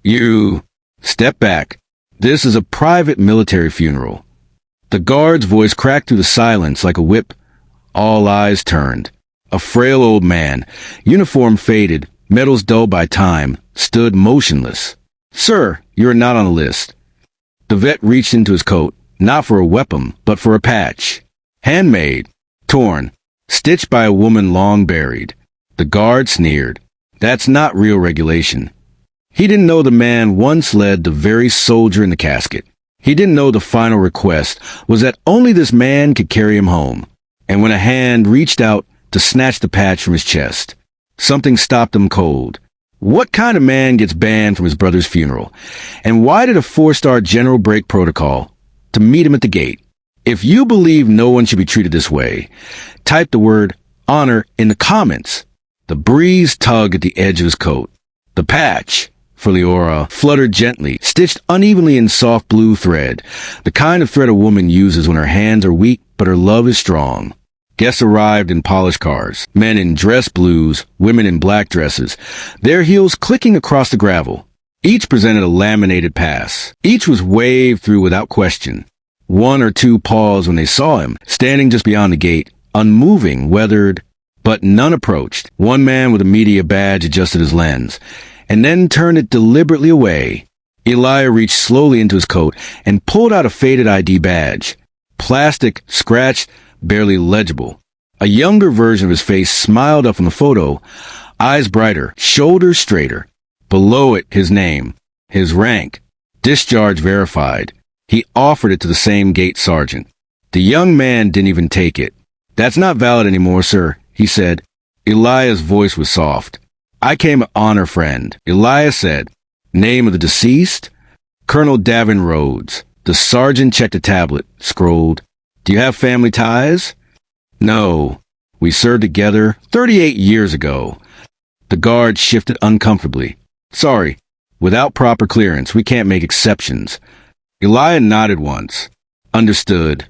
You step back. This is a private military funeral. The guard's voice cracked through the silence like a whip. All eyes turned. A frail old man, uniform faded, medals dulled by time, stood motionless. Sir, you are not on the list. The vet reached into his coat, not for a weapon, but for a patch. Handmade, torn, stitched by a woman long buried. The guard sneered. That's not real regulation. He didn't know the man once led the very soldier in the casket. He didn't know the final request was that only this man could carry him home. And when a hand reached out to snatch the patch from his chest, something stopped him cold. What kind of man gets banned from his brother's funeral? And why did a 4-star general break protocol to meet him at the gate? If you believe no one should be treated this way, type the word honor in the comments. The breeze tugged at the edge of his coat. The patch, for Leora, fluttered gently, stitched unevenly in soft blue thread, the kind of thread a woman uses when her hands are weak but her love is strong. Guests arrived in polished cars, men in dress blues, women in black dresses, their heels clicking across the gravel. Each presented a laminated pass. Each was waved through without question. One or two paused when they saw him, standing just beyond the gate, unmoving, weathered, but none approached. One man with a media badge adjusted his lens, and then turned it deliberately away. Elijah reached slowly into his coat and pulled out a faded ID badge. Plastic, scratched, barely legible. A younger version of his face smiled up from the photo, eyes brighter, shoulders straighter. Below it, his name, his rank, discharge verified. He offered it to the same gate sergeant. The young man didn't even take it. That's not valid anymore, sir, he said. Elias's voice was soft. I came to honor friend. Elias said. Name of the deceased? Colonel Davin Rhodes. The sergeant checked a tablet, scrolled. Do you have family ties? No. We served together 38 years ago. The guard shifted uncomfortably. Sorry. Without proper clearance, we can't make exceptions. Elijah nodded once. Understood.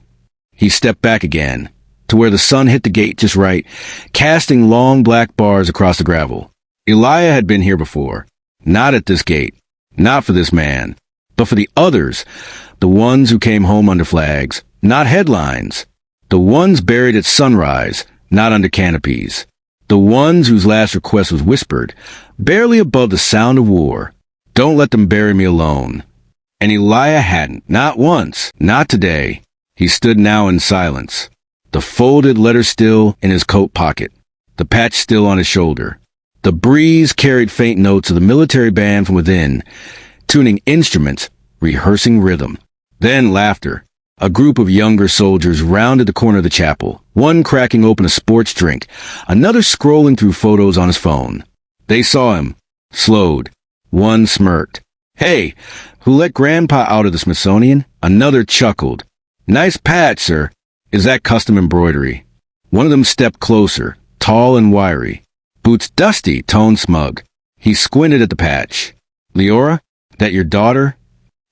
He stepped back again, to where the sun hit the gate just right, casting long black bars across the gravel. Elijah had been here before. Not at this gate. Not for this man. But for the others, the ones who came home under flags, not headlines. The ones buried at sunrise, not under canopies. The ones whose last request was whispered, barely above the sound of war. Don't let them bury me alone. And Elijah hadn't, not once, not today. He stood now in silence, the folded letter still in his coat pocket, the patch still on his shoulder. The breeze carried faint notes of the military band from within, tuning instruments, rehearsing rhythm. Then laughter. A group of younger soldiers rounded the corner of the chapel, one cracking open a sports drink, another scrolling through photos on his phone. They saw him, slowed. One smirked. Hey, who let Grandpa out of the Smithsonian? Another chuckled. Nice patch, sir. Is that custom embroidery? One of them stepped closer, tall and wiry. Boots dusty, tone smug. He squinted at the patch. Leora, that your daughter?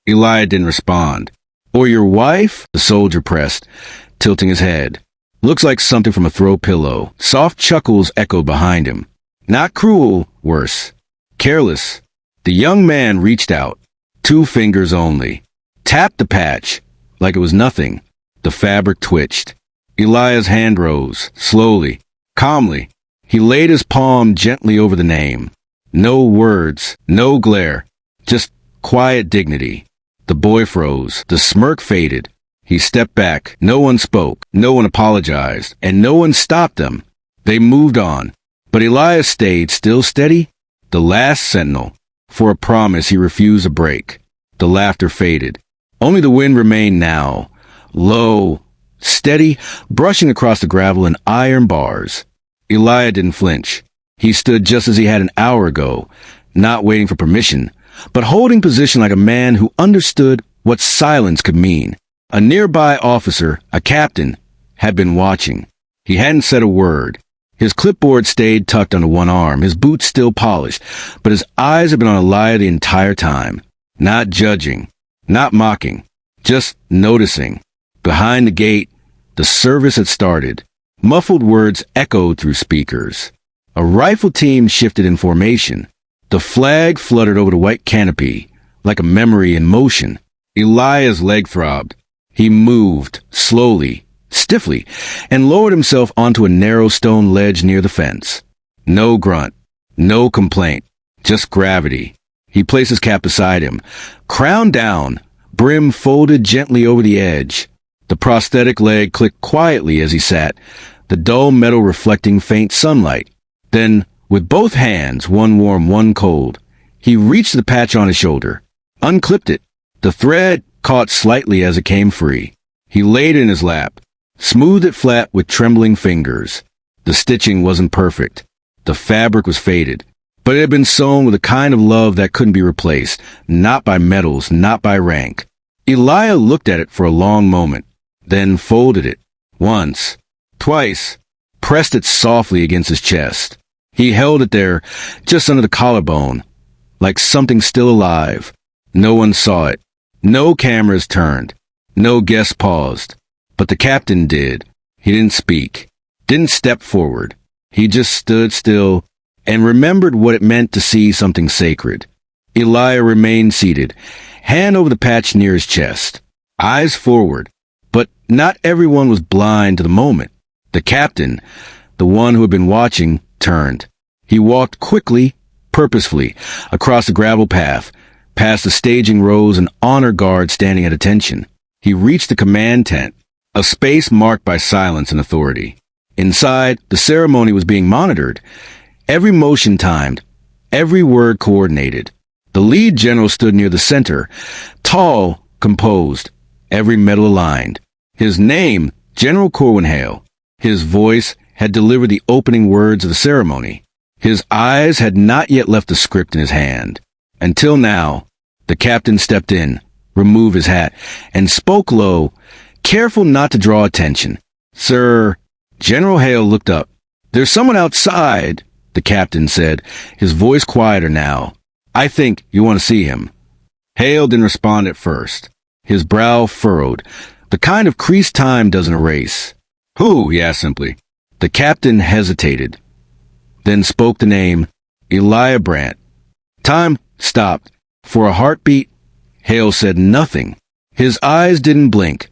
Elijah didn't respond. Or your wife? The soldier pressed, tilting his head. Looks like something from a throw pillow. Soft chuckles echoed behind him. Not cruel, worse. Careless. The young man reached out. 2 fingers only. Tapped the patch, like it was nothing. The fabric twitched. Elijah's hand rose, slowly, calmly. He laid his palm gently over the name. No words, no glare, just quiet dignity. The boy froze. The smirk faded. He stepped back. No one spoke. No one apologized. And no one stopped them. They moved on. But Elijah stayed still steady. The last sentinel. For a promise he refused to break. The laughter faded. Only the wind remained now. Low, steady, brushing across the gravel in iron bars. Elijah didn't flinch. He stood just as he had an hour ago, not waiting for permission, but holding position like a man who understood what silence could mean. A nearby officer, a captain, had been watching. He hadn't said a word. His clipboard stayed tucked under one arm, his boots still polished, but his eyes had been on Elijah the entire time. Not judging, not mocking, just noticing. Behind the gate, the service had started. Muffled words echoed through speakers. A rifle team shifted in formation. The flag fluttered over the white canopy, like a memory in motion. Eliah's leg throbbed. He moved, slowly, stiffly, and lowered himself onto a narrow stone ledge near the fence. No grunt, no complaint, just gravity. He placed his cap beside him, crown down, brim folded gently over the edge. The prosthetic leg clicked quietly as he sat, the dull metal reflecting faint sunlight. Then, with both hands, one warm, one cold, he reached the patch on his shoulder, unclipped it. The thread caught slightly as it came free. He laid it in his lap, smoothed it flat with trembling fingers. The stitching wasn't perfect. The fabric was faded, but it had been sewn with a kind of love that couldn't be replaced, not by medals, not by rank. Eliah looked at it for a long moment, then folded it, once, twice, pressed it softly against his chest. He held it there, just under the collarbone, like something still alive. No one saw it. No cameras turned. No guests paused. But the captain did. He didn't speak, didn't step forward. He just stood still and remembered what it meant to see something sacred. Eliah remained seated, hand over the patch near his chest, eyes forward. But not everyone was blind to the moment. The captain, the one who had been watching, turned. He walked quickly, purposefully, across the gravel path, past the staging rows and honor guards standing at attention. He reached the command tent, a space marked by silence and authority. Inside, the ceremony was being monitored, every motion timed, every word coordinated. The lead general stood near the center, tall, composed, every medal aligned. His name, General Corwin Hale. His voice had delivered the opening words of the ceremony. His eyes had not yet left the script in his hand. Until now, the captain stepped in, removed his hat, and spoke low, careful not to draw attention. "Sir," General Hale looked up. "There's someone outside," the captain said, his voice quieter now. "I think you want to see him." Hale didn't respond at first. His brow furrowed, the kind of crease time doesn't erase. "Who?" he asked simply. The captain hesitated, then spoke the name, Eliah Brandt. Time stopped. For a heartbeat, Hale said nothing. His eyes didn't blink,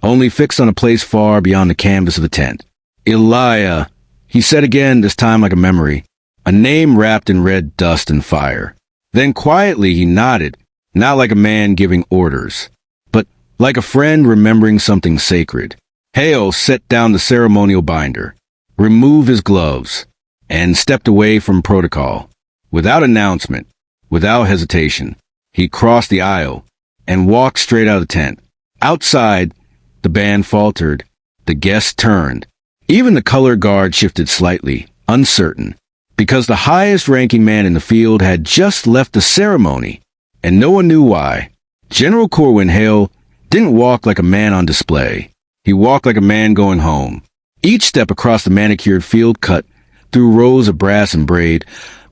only fixed on a place far beyond the canvas of the tent. "Eliah," he said again, this time like a memory, a name wrapped in red dust and fire. Then quietly he nodded, not like a man giving orders, but like a friend remembering something sacred. Hale set down the ceremonial binder, removed his gloves, and stepped away from protocol. Without announcement, without hesitation, he crossed the aisle and walked straight out of the tent. Outside, the band faltered, the guests turned. Even the color guard shifted slightly, uncertain, because the highest-ranking man in the field had just left the ceremony, and no one knew why. General Corwin Hale didn't walk like a man on display. He walked like a man going home. Each step across the manicured field cut through rows of brass and braid,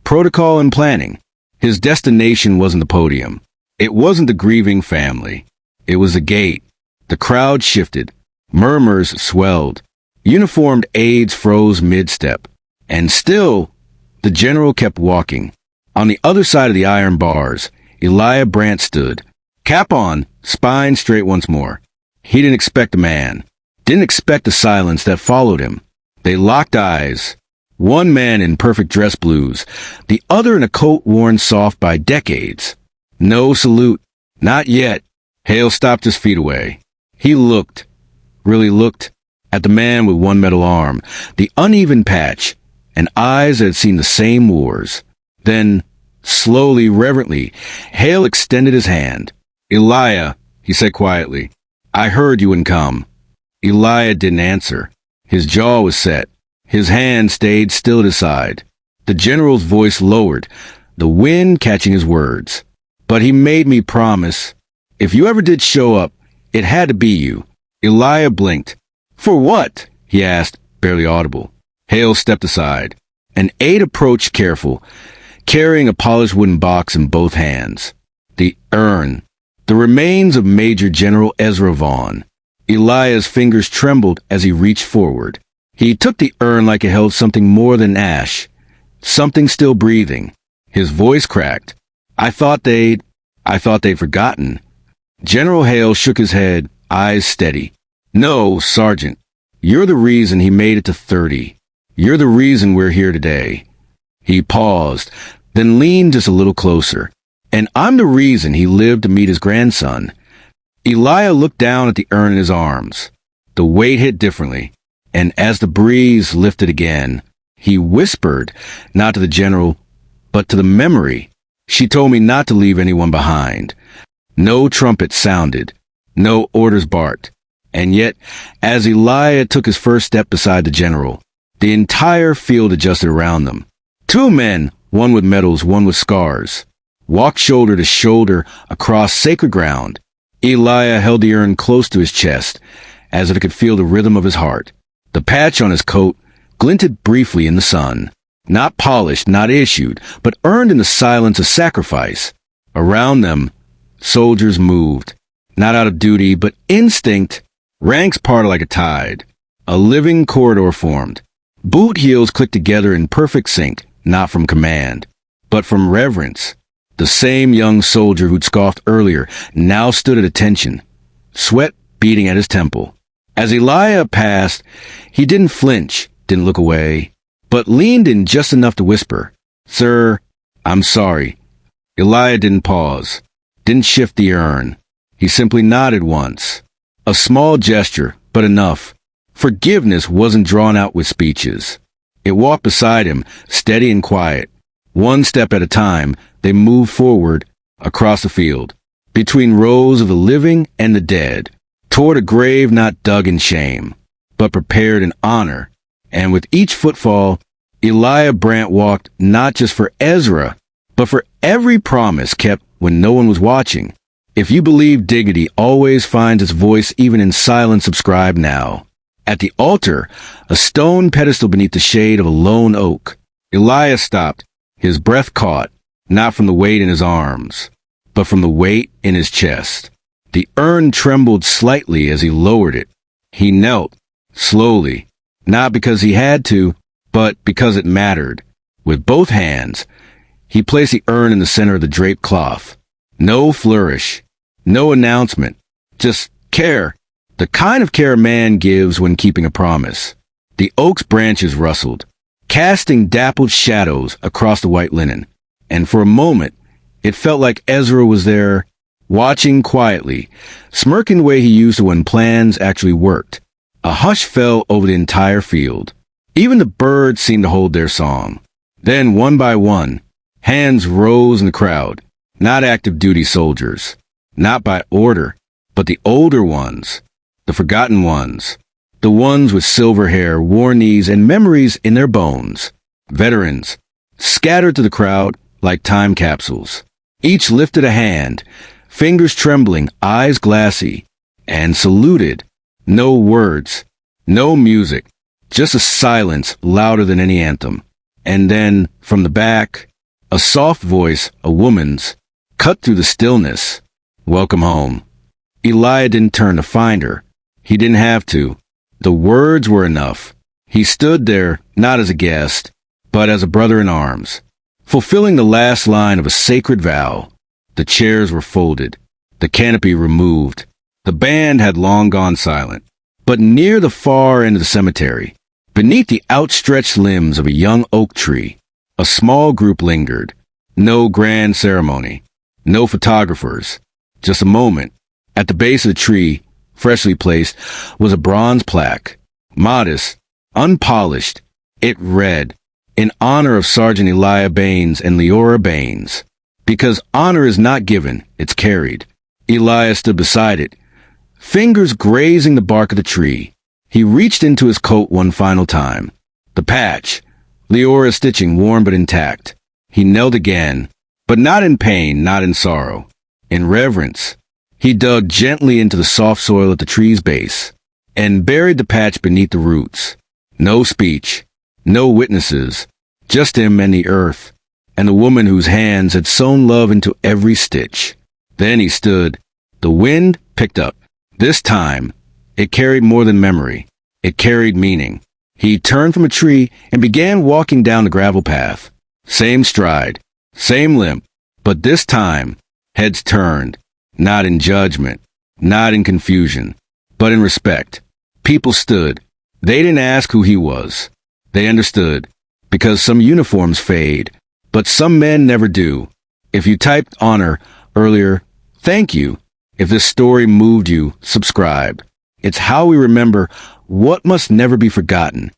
protocol and planning. His destination wasn't the podium. It wasn't the grieving family. It was the gate. The crowd shifted. Murmurs swelled. Uniformed aides froze mid-step. And still, the general kept walking. On the other side of the iron bars, Eliah Brandt stood, cap on, spine straight once more. He didn't expect a man. Didn't expect the silence that followed him. They locked eyes. One man in perfect dress blues, the other in a coat worn soft by decades. No salute. Not yet. Hale stopped his feet away. He looked, really looked, at the man with one metal arm, the uneven patch, and eyes that had seen the same wars. Then, slowly, reverently, Hale extended his hand. "Eliah," he said quietly, "I heard you wouldn't come." Eliah didn't answer. His jaw was set. His hand stayed still at his side. The general's voice lowered, the wind catching his words. "But he made me promise. If you ever did show up, it had to be you." Eliah blinked. "For what?" he asked, barely audible. Hale stepped aside. An aide approached careful, carrying a polished wooden box in both hands. The urn. The remains of Major General Ezra Vaughn. Eliah's fingers trembled as he reached forward. He took the urn like it held something more than ash, something still breathing. His voice cracked. I thought they'd forgotten. General Hale shook his head, eyes steady. No, Sergeant. You're the reason he made it to 30. You're the reason we're here today. He paused, then leaned just a little closer. And I'm the reason he lived to meet his grandson. Elijah looked down at the urn in his arms. The weight hit differently, and as the breeze lifted again, he whispered, not to the general, but to the memory. She told me not to leave anyone behind. No trumpet sounded, no orders barked. And yet, as Elijah took his first step beside the general, the entire field adjusted around them. Two men, one with medals, one with scars, walked shoulder to shoulder across sacred ground. Elijah held the urn close to his chest, as if it could feel the rhythm of his heart. The patch on his coat glinted briefly in the sun, not polished, not issued, but earned in the silence of sacrifice. Around them, soldiers moved, not out of duty, but instinct. Ranks parted like a tide. A living corridor formed. Boot heels clicked together in perfect sync, not from command, but from reverence. The same young soldier who'd scoffed earlier now stood at attention, sweat beating at his temple. As Elijah passed, he didn't flinch, didn't look away, but leaned in just enough to whisper, "Sir, I'm sorry." Elijah didn't pause, didn't shift the urn. He simply nodded once. A small gesture, but enough. Forgiveness wasn't drawn out with speeches. It walked beside him, steady and quiet. One step at a time, they moved forward, across the field, between rows of the living and the dead, toward a grave not dug in shame, but prepared in honor. And with each footfall, Elijah Brandt walked not just for Ezra, but for every promise kept when no one was watching. If you believe dignity always finds its voice even in silence, subscribe now. At the altar, a stone pedestal beneath the shade of a lone oak. Elijah stopped, his breath caught, not from the weight in his arms, but from the weight in his chest. The urn trembled slightly as he lowered it. He knelt, slowly, not because he had to, but because it mattered. With both hands, he placed the urn in the center of the draped cloth. No flourish, no announcement, just care. The kind of care a man gives when keeping a promise. The oak's branches rustled, casting dappled shadows across the white linen. And for a moment, it felt like Ezra was there, watching quietly, smirking the way he used to when plans actually worked. A hush fell over the entire field. Even the birds seemed to hold their song. Then, one by one, hands rose in the crowd. Not active duty soldiers, not by order, but the older ones, the forgotten ones, the ones with silver hair, worn knees, and memories in their bones. Veterans, scattered to the crowd like time capsules. Each lifted a hand, fingers trembling, eyes glassy, and saluted. No words, no music, just a silence louder than any anthem. And then, from the back, a soft voice, a woman's, cut through the stillness. "Welcome home." Elijah didn't turn to find her. He didn't have to. The words were enough. He stood there, not as a guest, but as a brother in arms, fulfilling the last line of a sacred vow. The chairs were folded, the canopy removed. The band had long gone silent. But near the far end of the cemetery, beneath the outstretched limbs of a young oak tree, a small group lingered. No grand ceremony. No photographers, just a moment. At the base of the tree, freshly placed, was a bronze plaque. Modest, unpolished, it read, "In honor of Sergeant Elijah Baines and Leora Baines." Because honor is not given, it's carried. Elijah stood beside it, fingers grazing the bark of the tree. He reached into his coat one final time. The patch, Leora's stitching worn but intact. He knelt again, but not in pain, not in sorrow. In reverence, he dug gently into the soft soil at the tree's base and buried the patch beneath the roots. No speech, no witnesses, just him and the earth, and the woman whose hands had sewn love into every stitch. Then he stood. The wind picked up. This time, it carried more than memory. It carried meaning. He turned from a tree and began walking down the gravel path. Same stride, Same limp, but this time, heads turned, not in judgment, not in confusion, but in respect. People stood. They didn't ask who he was. They understood, because some uniforms fade, but some men never do. If you typed honor earlier, thank you. If this story moved you, subscribe. It's how we remember what must never be forgotten.